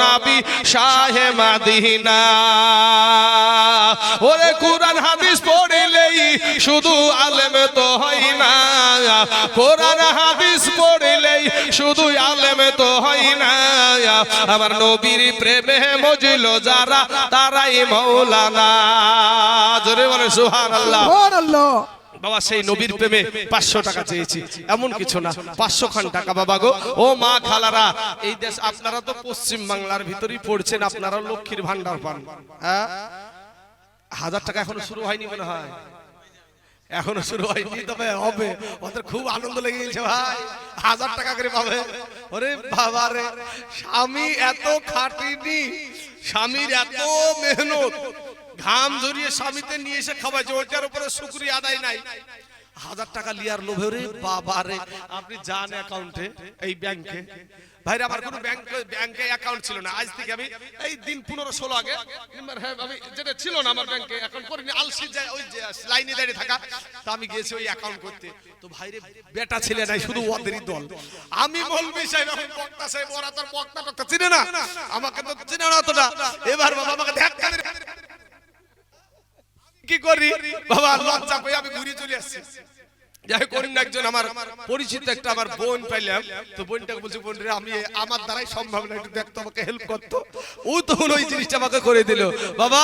নবী শাহে মদিনা। ওরে কুরআন হাদিস পড়লেই শুধু আলেম তো হয় না, কোরআন হাদিস পড়লেই শুধু আলেম তো হয় না, আমার নবীর প্রেমে মজলো যারা তারাই মাওলানা। জোরে বলে সুবহানাল্লাহ। সুবহানাল্লাহ। বাবা সেই নবীর প্রেমে 500 টাকা চেয়েছি, এমন কিছু না, 500 খান টাকা বাবা গো। ও মা খালারা, এই দেশ আপনারা তো পশ্চিম বাংলার ভিতরেই পড়ছেন, আপনারা লক্ষ্মীর ভান্ডার পান। হ্যাঁ, 1000 টাকা এখনো শুরু হয়নি মনে হয়, এখনো শুরু হয়নি, তবে হবে। ওদের খুব আনন্দ লেগে গেছে ভাই, 1000 টাকা করে পাবে। ওরে বাবা রে, স্বামী এত খাটিনি, স্বামীর এত মেহনত, ঘাম ঝরিয়ে স্বামীতে নিয়ে এসে খাওয়াইছে, ওটার উপরে শুকরিয়া আদায় নাই। 1000 টাকা লিয়ার লোভে রে বাবা রে। আপনি যান অ্যাকাউন্টে, এই ব্যাংকে, ভাইরা আমার কোনো ব্যাংকে অ্যাকাউন্ট ছিল না, আজ থেকে আমি এই দিন 15-16 আগে আমি যেটা ছিল না আমার ব্যাংকে অ্যাকাউন্ট করিনি, আলসি যায় ওই যে লাইনে দাঁড়িয়ে থাকা, তা আমি গিয়েছি ওই অ্যাকাউন্ট করতে। তো ভাইরে বেটা ছেলে নাই, শুধু ওদেরই দল। আমি মৌলভী সাহেব, আমি বক্তা সাহেব, ওরা তোর বক্তা টক্তা চিনে না, আমাকে তো চিনে না অতটা। এবার বাবা আমাকে ধাক্কা দিয়ে কি করি বাবা, লজ্জা পেয়ে আমি ঘুরে চলে আসছি। যাই করিম না, একজন আমার পরিচিত একটা আমার বোন পাইলাম, তো বোনটাকে বলছি, বোন রে আমি আমার দ্বারাই সম্ভব না, একটু দেখতো, আমাকে হেল্প করতো। ও তখন ওই জিনিসটা আমাকে করে দিল। বাবা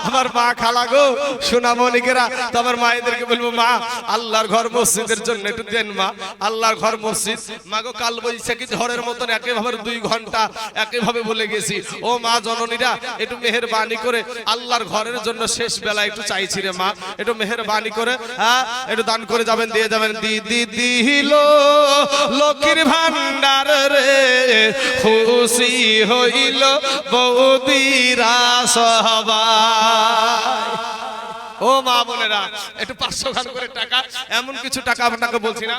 আমার মা খালা গো, সোনা মনিকেরা, তো আমার মায়েদেরকে বলবো, মা আল্লাহর ঘর মসজিদের জন্য একটু দেন মা, আল্লাহর ঘর মসজিদ। মা গো কাল বৈশাখী ঝড়ের মতন একেভাবে 2 ঘন্টা একেভাবে বলে গেছি, ও মা জননীরা একটু মেহেরবানি করে আল্লাহর ঘরের জন্য শেষ বেলা একটু চাইছি রে মা, একটু মেহেরবানি করে, হ্যাঁ একটু দান করে যাবেন, দিয়ে যাবেন। দিদি দিল লক্ষ্মীর ভান্ডার রে, খুশি হইল বৌদিরা সবাই। ও মা বোনেরা, একটু 500 খান করে টাকা, এমন কিছু টাকা আপনাকে বলছি না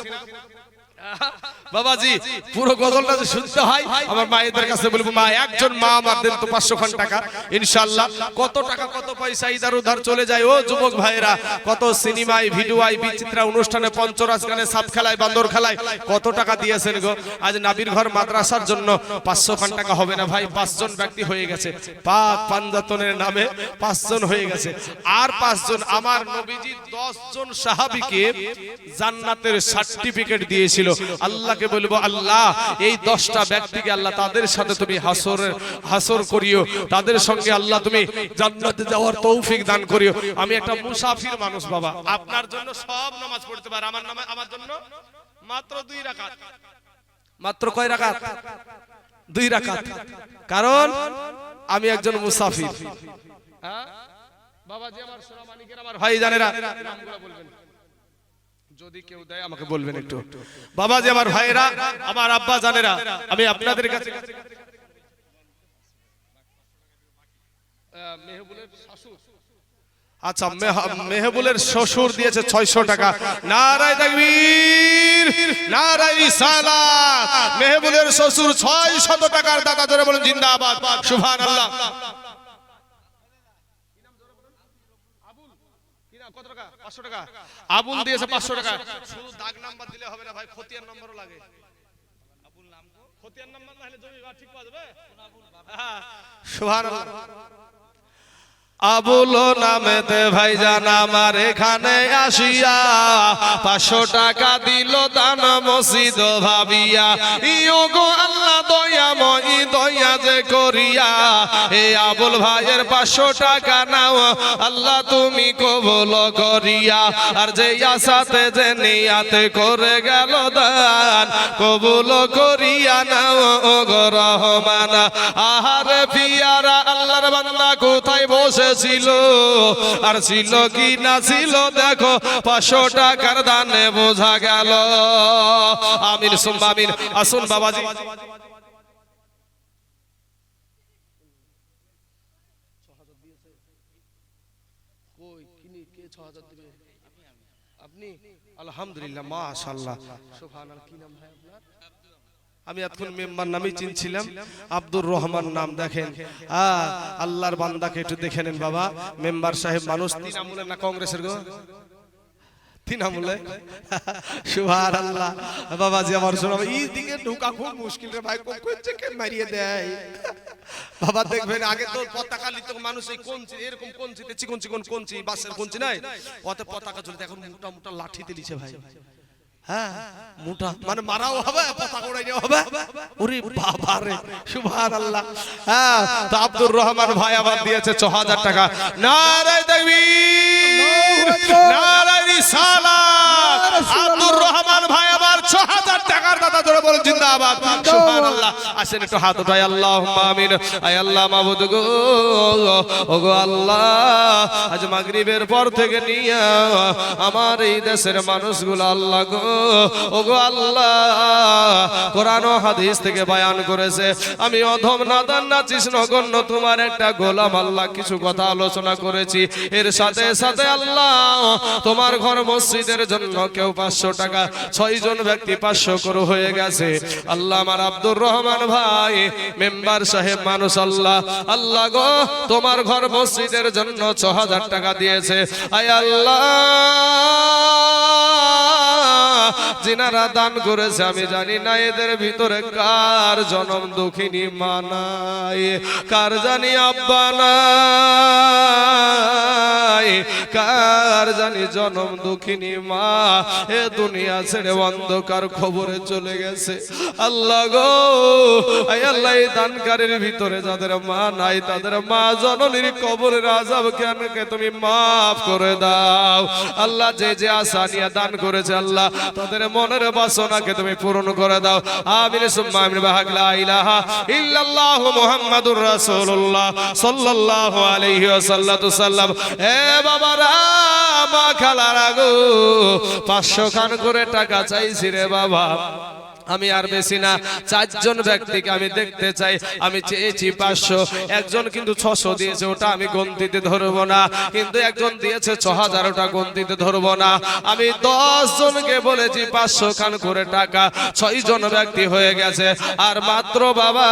বাবাজি, পুরো গজলটা যে শুনতে হয়, আমার মায়েদের কাছে বলবো, মা একজন মা আমার দেন তো 500 খান টাকা, ইনশাআল্লাহ। কত টাকা কত পয়সা ইধার উধার চলে যায়। ও যুবক ভাইরা, কত সিনেমায় ভিডিওয় বিচিত্রা অনুষ্ঠানে, পঞ্চরাজ গানে, সাপ খেলায়, বান্দর খেলায় কত টাকা দিয়েছেন গো। আজ নাবির ঘর মাদ্রাসার জন্য 500 খান টাকা হবে না ভাই, 5 জন ব্যক্তি হয়ে গেছে, পাক পাঞ্জাতনের নামে 5 জন হয়ে গেছে। আর 5 জন আমার নবীজি 10 জন সাহাবীকে জান্নাতের সার্টিফিকেট দিয়েছিল। আল্লাহকে বলবো, আল্লাহ এই 10টা ব্যক্তিকে আল্লাহ তাদের সাথে তুমি হাসর করিও, তাদের সঙ্গে আল্লাহ তুমি জান্নাতে যাওয়ার তৌফিক দান করিও। আমি একটা মুসাফির মানুষ বাবা, আপনার জন্য সব নামাজ পড়তে পারে, আমার জন্য মাত্র 2 রাকাত। মাত্র কয় রাকাত? 2 রাকাত। কারণ আমি একজন মুসাফির। হ্যাঁ বাবাজি, আমার সোনা মানিকের, আমার ভাই জানেরা, নামগুলো বলবেন যদি কেউ দেয় আমাকে বলবেন একটু। বাবাজি আমার ভাইরা, আমার আব্বা জানেরা, আমি আপনাদের কাছে মেহবুলের শ্বশুর, আচ্ছা মেহবুলের শ্বশুর দিয়েছে 600 টাকা। নারায়ে তাকবীর, নারায়ে রিসালাত। মেহবুলের শ্বশুর 600 টাকার দাতা, জোরে বলেন জিন্দাবাদ, সুবহানাল্লাহ। কত টাকা? 500 টাকা। আবুল দিয়েছে 500 টাকা। শুধু দাগ নাম্বার দিলে হবে না ভাই, খতিয়ান নম্বরও লাগে। আবুল নাম তো, খতিয়ান নাম্বার না হলে জমি ঠিক পাওয়া যাবে। সুবহানাল্লাহ। আবুল নামেতে ভাইজান আমার এখানে আসিয়া 500 টাকা দিল দান মসজিদ ভাবিয়া। ইয়োগো আল্লাহ দয়াময়ী, দয়া যে করিয়া, এ আবুল ভাইয়ের 500 টাকা নাও আল্লাহ তুমি কবুল করিয়া। আর যে আশাতে যে নিয়াতে করে গেল দান, কবুল করিয়া নাও ও গো রহমান। আহারে পিয়ারা আল্লাহর বান্দা কোথায় বসে ছিল, আর ছিল কি না ছিল দেখো 500 টাকার দানে বোঝা গেল। আমিন সুম্মা আমিন। আসুন বাবাজি, আপনি আলহামদুলিল্লাহ, মাশাআল্লাহ, সুবহানাল্লাহ। কি নাম ভাই আপনার? আমি এতক্ষণ মেম্বার নামই চিনছিলাম, আব্দুর রহমান নাম। দেখেন আল্লাহর বান্দাকে একটু দেখে নেন বাবা। মেম্বার সাহেব মানুষ তৃণমূলের না কংগ্রেসের গো? তৃণমূলে। সুবহানাল্লাহ। বাবাজি আমার শোনো, এই দিকে ঢোকা খুব মুশকিল রে ভাই, কোন থেকে মারিয়ে দেয়। বাবা দেখবেন আগে তো পতাকা লিত মানুষ এই কঞ্চি এরকম কঞ্চিতে চিকন চিকন কঞ্চি বাসের কঞ্চি নাই ওতে পতাকা ঝুলতে এখন মোটা মোটা লাঠি দিলিছে ভাই হ্যাঁ মোটা মানে মারাও হবে পতাকা উড়াইও হবে ওরে বাবা রে সুবহানাল্লাহ হ্যাঁ তো আব্দুর রহমান ভাই আবার দিয়েছে 6000 টাকা নারে তাকবীর নারে রিসালাত আব্দুর রহমান ভাই আবার 6000 টাকার দাদা জোরে বলেন জিন্দাবাদ সুবহানাল্লাহ আসেন একটু হাত উঠাই আল্লাহুম্মা আমিন আয় আল্লাহ মাবুদ গো ওগো আল্লাহ আজ মাগরিবের পর থেকে নিয়ে আমার এই দেশের মানুষগুলো আল্লাহ গো ওগো আল্লাহ কোরআন ও হাদিস থেকে বয়ান করেছে আমি অধম নাদান নাচিস নগণ্য তোমার একটা গোলাম আল্লাহ কিছু কথা আলোচনা করেছি এর সাথে সাথে আল্লাহ তোমার ঘর মসজিদের জন্য কেউ 500 টাকা 6 জন ব্যক্তি 500 করে হয়ে গেছে আল্লাহ আমার আব্দুর রহমান ভাই মেম্বার সাহেব মানুষ আল্লাহ আল্লাহ গো তোমার ঘর মসজিদের জন্য 6000 টাকা দিয়েছে আয় আল্লাহ जिनारा दान करेছে আমি জানি না এদের ভিতরে কার জনম দুঃখিনী মা নাই কার জানি আব্বা নাই কার জানি জনম দুঃখিনী মা এ দুনিয়া ছেড়ে অন্ধকার খবরে চলে গেছে আল্লাহ গো আয় আল্লাহ এই দানকারীর ভিতরে যাদের মা নাই তাদের মা জননীর কবরের আযাব কেনকে তুমি maaf করে দাও আল্লাহ যে যে আশা নিয়ে দান করেছে আল্লাহ তাদের মনের বাসনাকে তুমি পূরণ করে দাও আমিন সুম্মা আমিন বাহাক লা ইলাহা ইল্লাল্লাহ মুহাম্মাদুর রাসূলুল্লাহ সাল্লাল্লাহু আলাইহি ওয়াসাল্লাম এ বাবারা মা খালারা গো 500 খান করে টাকা চাইছি রে বাবা আমি আর বেশি না 4 জন ব্যক্তিকে আমি দেখতে চাই আমি চেয়েছি 500 একজন কিন্তু 600 দিয়েছে ওটা আমি গন্তিতে ধরব না কিন্তু একজন দিয়েছে 6000 ওটা গন্তিতে ধরব না আমি 10 জনকে বলেছি 500 খান করে টাকা 6 জন ব্যক্তি হয়ে গেছে আর মাত্র বাবা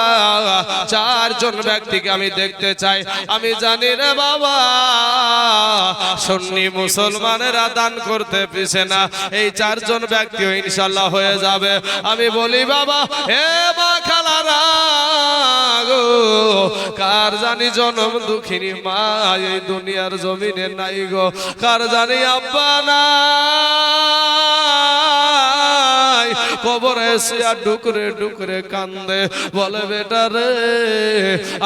4 জন ব্যক্তিকে আমি দেখতে চাই আমি জানি রে বাবা সুন্নি মুসলমানেরা দান করতে পিছে না এই 4 জন ব্যক্তিও ইনশাআল্লাহ হয়ে যাবে আমি বলি বাবা হে মা খালারা গো কার জানি জনম দুঃখিনী মা এই দুনিয়ার জমিনে নাই গো কার জানি আব্বা নাই কবরে শুয়া ডুকরে ডুকরে কান্দে বলে বেটা রে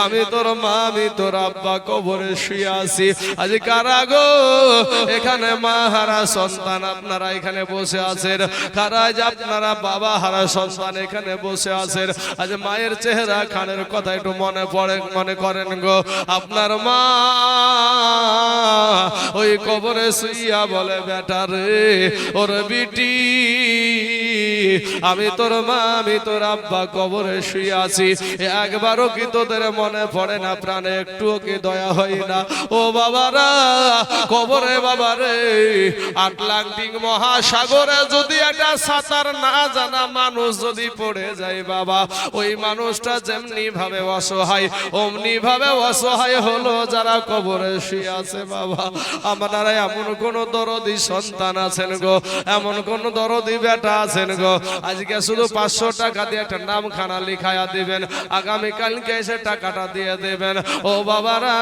আমি তোর মা আমি তোর আব্বা কবরে শুয়ে আছি আজ কারা গো এখানে মা হারা সন্তান আপনারা এখানে বসে আছেন কারা আজ আপনারা বাবা হারা সন্তান এখানে বসে আছেন আজ মায়ের চেহারা খানের কথা একটু মনে পড়ে মনে করেন গো আপনার মা ওই কবরে শুইয়া বলে বেটা রে ওর বিটি আমি তোর মা আমি তোর আব্বা কবরে শুয়ে আছি একবারও কি তোদের মনে পড়ে না প্রাণে একটুও কি দয়া হয় না ও বাবারা কবরে বাবারে আটলান্টিক মহাসাগরে যদি একটা সাঁতার না জানা মানুষ যদি পড়ে যায় বাবা ওই মানুষটা যেমনি ভাবে অসহায় অমনি ভাবে অসহায় হলো যারা কবরে শুয়ে আছে বাবা আপনারা এমন কোন দরদি সন্তান আছেন গো এমন কোন দরদি বেটা আছেন গো আজকে শুধু 500 টাকা দিয়ে একটা নামখানা লিখায়া দিবেন আগামী কালকে এসে টাকাটা দিয়ে দেবেন ও বাবারা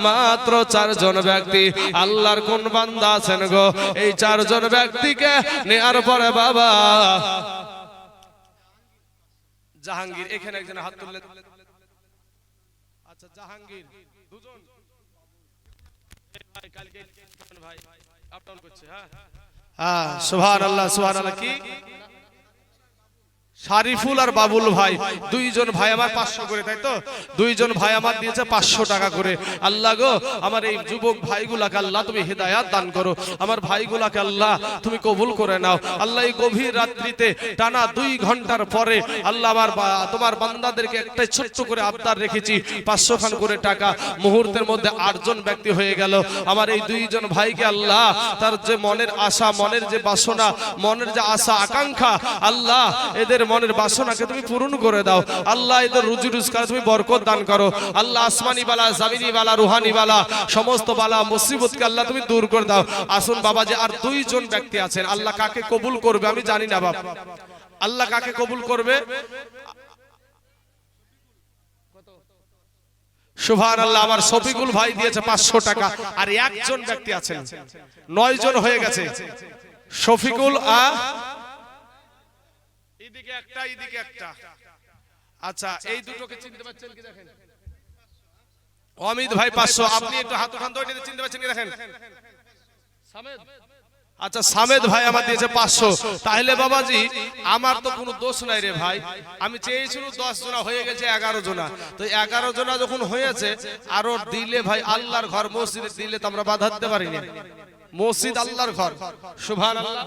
মাত্র 4 জন ব্যক্তি আল্লাহর কোন বান্দা আছেন গো এই 4 জন ব্যক্তিকে নেয়ার পরে বাবা জাহাঙ্গীর এখানে একজন হাত তুললে আচ্ছা জাহাঙ্গীর দুজন ভাই কালকে ভাই আপ ডাউন করছে হ্যাঁ সুবহানাল্লাহ সুবহানাল্লাহ কি শারিফুল আর বাবুল ভাই দুইজন ভাই আমার 500 করে তাই তো দুইজন ভাই আমার দিয়েছে 500 টাকা করে আল্লাহ গো আমার এই যুবক ভাইগুলাকে আল্লাহ তুমি হেদায়েত দান করো আমার ভাইগুলাকে আল্লাহ তুমি কবুল করে নাও আল্লাহ এই গভীর রাত্রিতে টানা 2 ঘন্টার পরে আল্লাহ আমার তোমার বান্দাদেরকে একটা ছোট্ট করে আবদার রেখেছি 500 খান করে টাকা মুহূর্তের মধ্যে 8 জন ব্যক্তি হয়ে গেল আমার এই দুইজন ভাইকে আল্লাহ তার যে মনের আশা মনের যে বাসনা মনের যে আশা আকাঙ্ক্ষা আল্লাহ এদের মনের বাসনাকে তুমি পূরণ করে দাও আল্লাহ এদের রুজি রোজগার তুমি বরকত দান করো আল্লাহ আসমানি বালা জমিনি বালা রুহানি বালা সমস্ত বালা মুসিবতকে আল্লাহ তুমি দূর করে দাও আসুন বাবা যে আর 2 জন ব্যক্তি আছেন আল্লাহ কাকে কবুল করবে আমি জানি না বাবা আল্লাহ কাকে কবুল করবে সুবহানাল্লাহ। আমার শফিকুল ভাই দিয়েছে 500 টাকা। আর একজন ব্যক্তি আছেন, 9 জন হয়ে গেছে। শফিকুল এদিকে একটা, এদিকে একটা। আচ্ছা, এই দুটোকে চিনতে পাচ্ছেন কি? দেখেন, অমিত ভাই 500। আপনি একটু হাত উঠান তো, এটা চিনতে পাচ্ছেন কি? দেখেন, সামেদ। আচ্ছা, সামেদ ভাই আমার দিয়েছে 500। তাহলে বাবাজি আমার তো কোনো দোষ নাই রে ভাই। আমি চেয়েছিলাম 10 জনা, হয়ে গেছে 11 জনা। তো 11 জনা যখন হয়েছে, আরো দিলে ভাই, আল্লাহর ঘর মসজিদে দিলে তো আমরা বাধা দিতে পারি না। মসজিদ আল্লাহর ঘর। সুবহানাল্লাহ।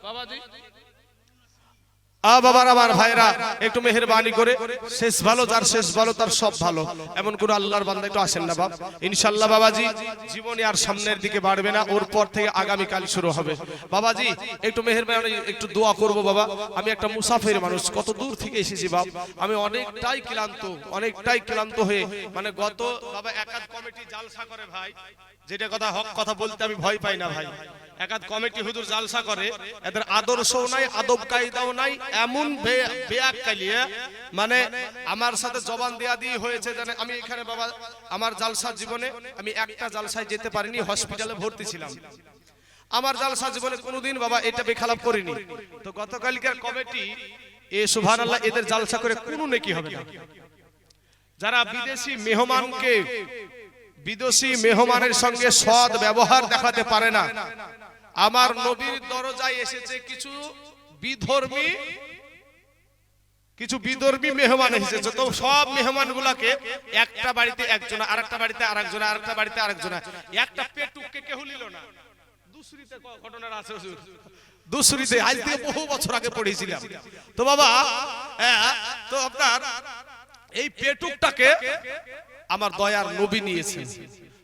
বাবাজি বাবার আমার ভাইরা একটু মেহেরবানি করে, শেষ ভালো যার শেষ ভালো তার সব ভালো, এমন কোন আল্লাহর বান্দা একটু আসেন না বাপ। ইনশাআল্লাহ বাবাজি জীবনে আর সামনের দিকে বাড়বে না, ওর পর থেকে আগামী কাল শুরু হবে। বাবাজি একটু মেহেরবানি, একটু দোয়া করব বাবা। আমি একটা মুসাফির মানুষ, কত দূর থেকে এসেছি বাপ। আমি অনেকটাই ক্লান্ত হয়ে, মানে গত বাবা একাদ কমিটি জালসা করে ভাই, যেটা কথা হক কথা বলতে আমি ভয় পাই না ভাই। একাদ কমিটি হুজুর জালসা করে, এদের আদর্শও নাই, আদব কায়দাও নাই, এমন বেয়াক্কালিয়া, মানে আমার সাথে জবান দেয়া দিয়ে হয়েছে। জানে আমি এখানে বাবা আমার জালসা জীবনে আমি একটা জালসায় যেতে পারিনি, হসপিটালে ভর্তি ছিলাম। আমার জালসা জীবনে কোনোদিন বাবা এটা বেখালাপ করিনি। তো গতকালকার কমিটি সুবহানাল্লাহ, এদের জালসা করে কোনো নেকি হবে না। যারা বিদেশি মেহমানের সঙ্গে সৎ ব্যবহার দেখাতে পারে না, আমার নবীর দরজায় এসেছে কিছু বিধর্মী মেহমান এসেছে। তো সব মেহমান গুলাকে একটা বাড়িতে একজন, আরেকটা বাড়িতে আরেকজন, আরেকটা বাড়িতে আরেকজন, একটা পেটুককে কেউ নিল না। দুসরিতে ঘটনা আছে হুজুর, দুসরিতে আজ থেকে বহু বছর আগে পড়েছিলাম। তো বাবা তো আপনার এই পেটুকটাকে আমার দয়ার নবী নিয়েছেন।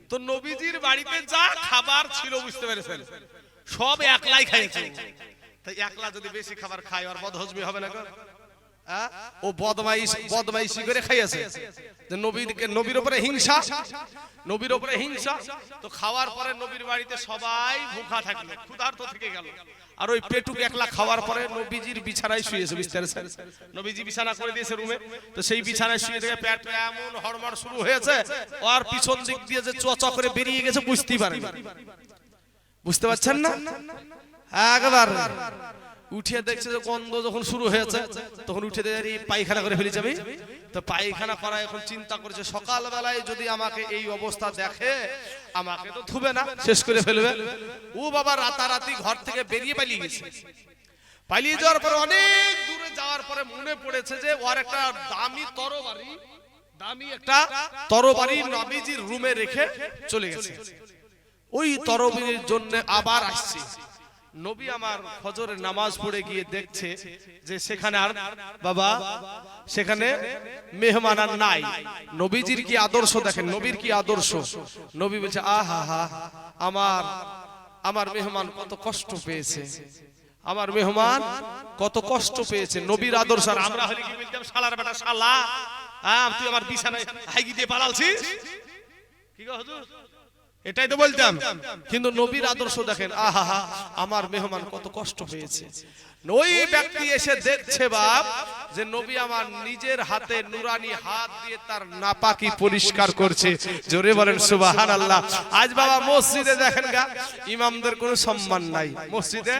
তো নবীজির বাড়িতে যা খাবার ছিল বুঝতে পেরেছেন, সব একলাই খাইছে। তাই একলা যদি বেশি খাবার খায় আর বদহজমি হবে না? ও বদমাইশি করে খাইয়েছে। নবীর উপরে হিংসা। তো খাওয়ার পরে নবীর বাড়িতে সবাই ভুখা থাকলো, ক্ষুধার্ত থেকে গেল। আর ওই পেটুক একলা খাওয়ার পরে নবীজির বিছানায় শুয়েছে। বুঝতে পারছেন, নবীজি বিছানা করে দিয়েছে রুমে। তো সেই বিছানায় শুয়ে থেকে পেট এমন হড়মড় শুরু হয়েছে, আর পিছন দিক দিয়ে যে চোচা করে বেরিয়ে গেছে বুঝতেই পারেন। বুঝতে পারছেন না? একবার উঠিয়ে দেখছে যে গন্ধ যখন শুরু হয়েছে, তখন উঠে দিয়ে পায়খানা করে ফেলে যাবে। তো পায়খানা করা এখন চিন্তা করেছে, সকাল বেলায় যদি আমাকে এই অবস্থা দেখে, আমাকে তো ধুবে না, শেষ করে ফেলবে। ও বাবা রাতারাতি ঘর থেকে বেরিয়ে পালিয়ে গেছে। পালিয়ে যাওয়ার পরে অনেক দূরে যাওয়ার পরে মনে পড়েছে যে ওর একটা দামি তরবারি নবীজির রুমে রেখে চলে গেছে। ওই তরবারির জন্য আবার আসছে। নবী আমার ফজরের নামাজ পড়ে গিয়ে দেখছে যে সেখানে আর বাবা সেখানে মেহমান আর নাই। নবীজির কি আদর্শ দেখেন, নবীর কি আদর্শ। নবী বলছে, আহা আমার মেহমান কত কষ্ট পেয়েছে, আমার মেহমান কত কষ্ট পেয়েছে। নবীর আদর্শ। আর আমরা হলে কি বলতাম, শালার বেটা শালা, তুই আমার বিছানায় হাইগি দিয়ে পালালছিস, কি গো হুজুর, এটাই তো বলতাম। কিন্তু নবীর আদর্শ দেখেন, আহা আমার মেহমান কত কষ্ট পেয়েছে। ওই ব্যক্তি এসে দেখছে বাপ যে নবী আমার নিজের হাতে নুরানি হাত দিয়ে তার নাপাকি পরিষ্কার করছে। জোরে বলেন সুবহানাল্লাহ। আজ বাবা মসজিদে দেখেন গা, ইমামদের কোনো সম্মান নাই, মসজিদে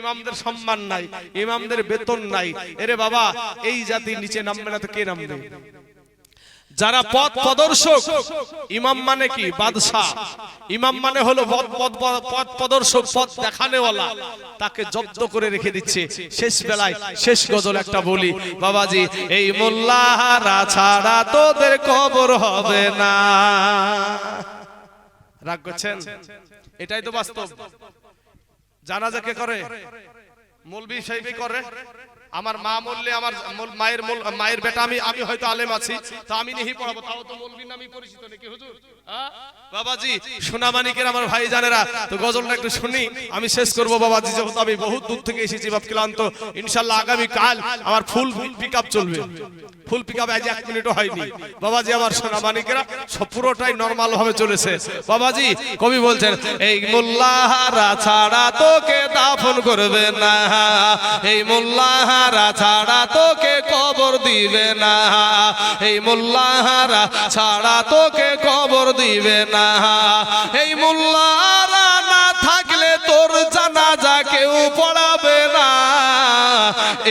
ইমামদের সম্মান নাই, ইমামদের বেতন নাই। এরে বাবা এই জাতি নিচে নামবে না তো কে নামবে? যারা পথ প্রদর্শক, ইমাম মানে কি? বাদশাহ। ইমাম মানে হলো পথ প্রদর্শক, পথ দেখানেওয়ালা। তাকে জব্দ করে রেখে দিচ্ছে। শেষ বেলায় শেষ গজল একটা বলি বাবাজি, এই মোল্লাহারা ছাড়া তোদের কবর হবে না। রাগ করছেন? এটাই তো বাস্তব। জানাজা কে করে? মৌলভী সাহেবই করে। আমার মা মরলে আমার মায়ের বেটা আমি হয়তো আলেম আছি, তো আমি নেহি পড়াবো, তাও তো মৌলভীর নামই পরিচিত নাকি হুজুর? বাবাজি সোনামানিকের আমার ভাই জানেরা, তো গজলটা একটু শুনি, আমি শেষ করব বাবাজি। যেহেতু আমি বহুত দূর থেকে এসেছি বাপ, ক্লান্ত। ইনশাআল্লাহ আগামী কাল আমার ফুল পিকআপ চলবে। ফুল পিকআপ আজ 1 মিনিটও হয়নি বাবাজি। আমার সোনামানিকেরা সব পুরোটাই নরমাল ভাবে চলেছে বাবাজি। কবি বলছেন, এই মোল্লাহারা ছাড়া তোকে দাফন করবে না, এই মোল্লাহারা মোল্লাহারা ছাড়া তোকে কবর দিবে না, এই মোল্লাহারা ছাড়া তোকে কবর দিবে না, এই মোল্লাহারা না থাকলে তোর জানাজা কেউ পড়াবে না,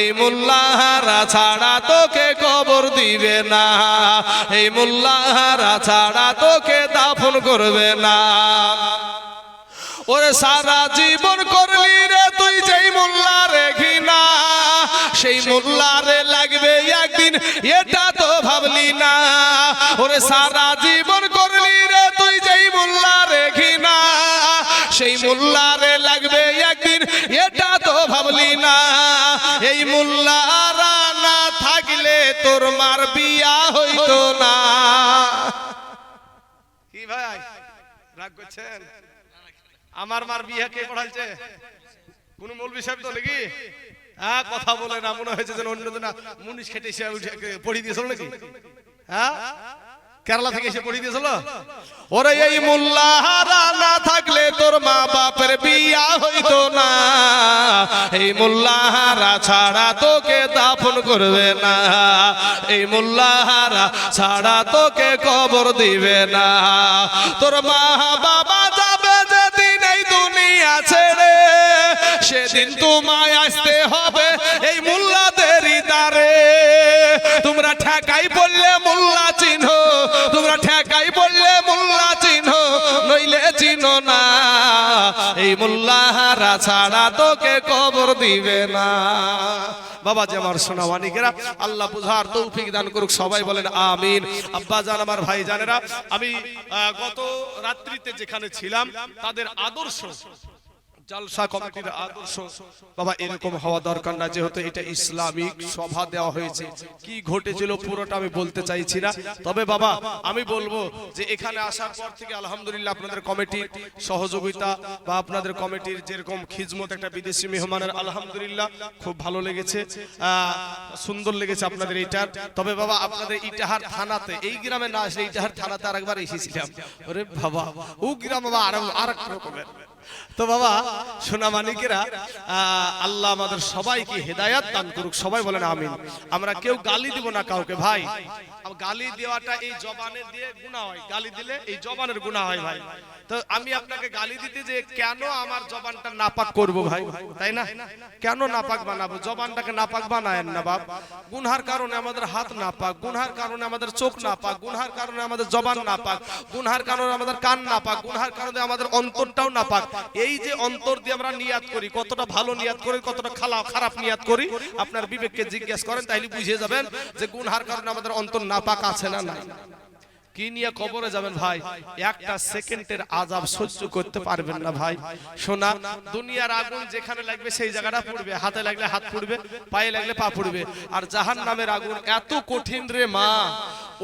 এই মোল্লাহারা ছাড়া তোকে কবর দিবে না, এই মোল্লাহারা ছাড়া তোকে দাফন করবে না। ওরে সারা জীবন করলি রে তুই যেই মোল্লারে ঘৃণা, সেই মোল্লারে লাগবে একদিন এটা তো ভাবলি না। ওরে সারা জীবন করলি রে তুই যেই মোল্লারে ঘৃণা, সেই মোল্লারে লাগবে একদিন এটা তো ভাবলি না। এই মোল্লারা না থাকলে তোর মার বিয়া হইতো না। কি ভাই রাগ করছেন? আমার মার বিয়ে কে পড়াইছে? কোন মৌলভী সাহেব তো নাকি? হ্যাঁ, কথা বলে না, মনে হয়েছে যেন অন্য মুনিশ খেটে এসে পড়িয়ে দিয়েছিল নাকি? হ্যাঁ, কেরালা থেকে এসে পড়িয়ে দিয়েছিল। ওরে এই মোল্লাহারা না থাকলে তোর মা বাপের বিয়া হইতো না, এই মোল্লাহারা ছাড়া তোকে দাফন করবে না, এই মোল্লাহারা ছাড়া তোকে কবর দিবে না। তোর মা বাবা যাবে যেদিন এই দুনিয়া ছেড়ে, সেদিন তোমায় আসতে হবে এই মোল্লাদেরই দ্বারে। তোমরা ঠেকাই বললে মোল্লা চিহ্ন, তোমরা ঠেকাই বললে মোল্লা চিহ্ন, নইলে চিনো না, এই মোল্লাহারা ছাড়া তোকে কবর দিবে না। বাবা যে আমার সোনা মানিকেরা, আল্লাহ বুঝার তৌফিক দান করুক, সবাই বলেন আমিন। আব্বা জান, আমার ভাই জানেরা, আমি গত রাত্রিতে যেখানে ছিলাম তাদের আদর্শ, জলসা কমিটির আদর্শ বাবা এরকম হওয়া দরকার না, যেহেতু এটা ইসলামিক সভা দেওয়া হয়েছে। কি ঘটেছিল পুরোটা আমি বলতে চাইছি না, তবে বাবা আমি বলবো যে এখানে আসার পর থেকে আলহামদুলিল্লাহ আপনাদের কমিটির সহযোগিতা বা আপনাদের কমিটির যেরকম খিজমত একটা বিদেশি মেহমানের, আলহামদুলিল্লাহ খুব ভালো লেগেছে, সুন্দর লেগেছে আপনাদের এইটার। তবে বাবা আপনাদের ইটাহার থানাতে, এই গ্রামে না আসলে ইটাহার থানাতে আরেকবার এসেছিলাম, ওরে বাবা ও গ্রাম বাবা আর এক রকমের। তো বাবা সোনা মানিকেরা, আল্লাহ আমাদের সবাইকে হেদায়াত দান করুক, সবাই বলেন আমিন। আমরা কেউ গালি দিব না কাউকে ভাই, গালি দেওয়াটা এই জবানের দিয়ে গুনাহ হয়, গালি দিলে এই জবানের গুনাহ হয় ভাই। তো আমি আপনাকে গালি দিতে যে কেন আমার জবানটা নাপাক করব ভাই, তাই না? কেন নাপাক বানাবো? জবানটাকে নাপাক বানায়েন না বাপ। গুনহার কারণে আমাদের হাত নাপাক, গুনহার কারণে আমাদের চোখ নাপাক, গুনহার কারণে আমাদের জবান নাপাক, গুনহার কারণে আমাদের কান নাপাক, গুনহার কারণে আমাদের অন্তরটাও নাপাক। এই যে অন্তর দিয়ে আমরা নিয়াত করি, কতটা ভালো নিয়াত করি, কতটা খারাপ নিয়াত করি, আপনার বিবেককে জিজ্ঞেস করেন, তাইলে বুঝে যাবেন যে গুনহার কারণে আমাদের অন্তর নাপাক আছে না নাই। কি নিয়ে কবরে যাবেন ভাই? একটা সেকেন্ডের আযাব সহ্য করতে পারবেন না ভাই। সোনা দুনিয়ার আগুন যেখানে লাগবে সেই জায়গাটা পুড়বে, হাতে লাগলে হাত পুড়বে, পায়ে লাগলে পা পুড়বে। আর জাহান্নামের আগুন এত কঠিন রে মা,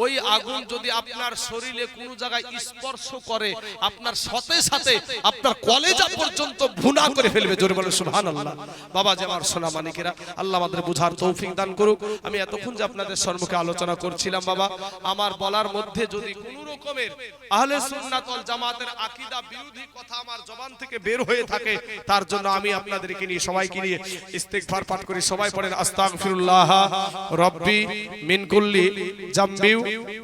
ওই আগুন যদি আপনার শরীরে কোনো জায়গায় স্পর্শ করে, আপনার সাথে সাথে আপনার কলেজা পর্যন্ত ভুনা করে ফেলবে। জোরে বলে সুবহানাল্লাহ। বাবা যে আমার সোনা মানিকেরা, আল্লাহ আমাদের বুঝার তৌফিক দান করুক। আমি এতক্ষণ যে আপনাদের সম্মুখে আলোচনা করছিলাম বাবা, আমার বলার মধ্যে যদি কোন রকমের আহলে সুন্নাত ওয়াল জামাতের আকীদা বিরোধী কথা আমার জবান থেকে বের হয়ে থাকে, তার জন্য আমি আপনাদেরকে নিয়ে সবাইকে নিয়ে ইস্তিগফার পাঠ করি। সবাই পড়েন আস্তাগফিরুল্লাহ রাব্বি মিন কুল্লি জামবি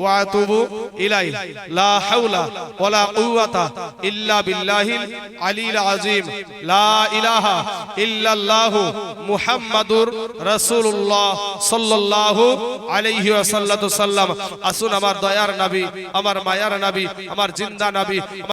ওয়া আতুবু ইলাইহি লা হাওলা ওয়ালা কুওয়াতা ইল্লা বিল্লাহিল আলিল আযীম লা ইলাহা ইল্লাল্লাহু মুহাম্মাদুর রাসূলুল্লাহ সাল্লাল্লাহু আলাইহি ওয়াসাল্লাম। আসুন আমার দয়ার নবী, আমার মায়ার নবী, আমার জিন্দা নবী,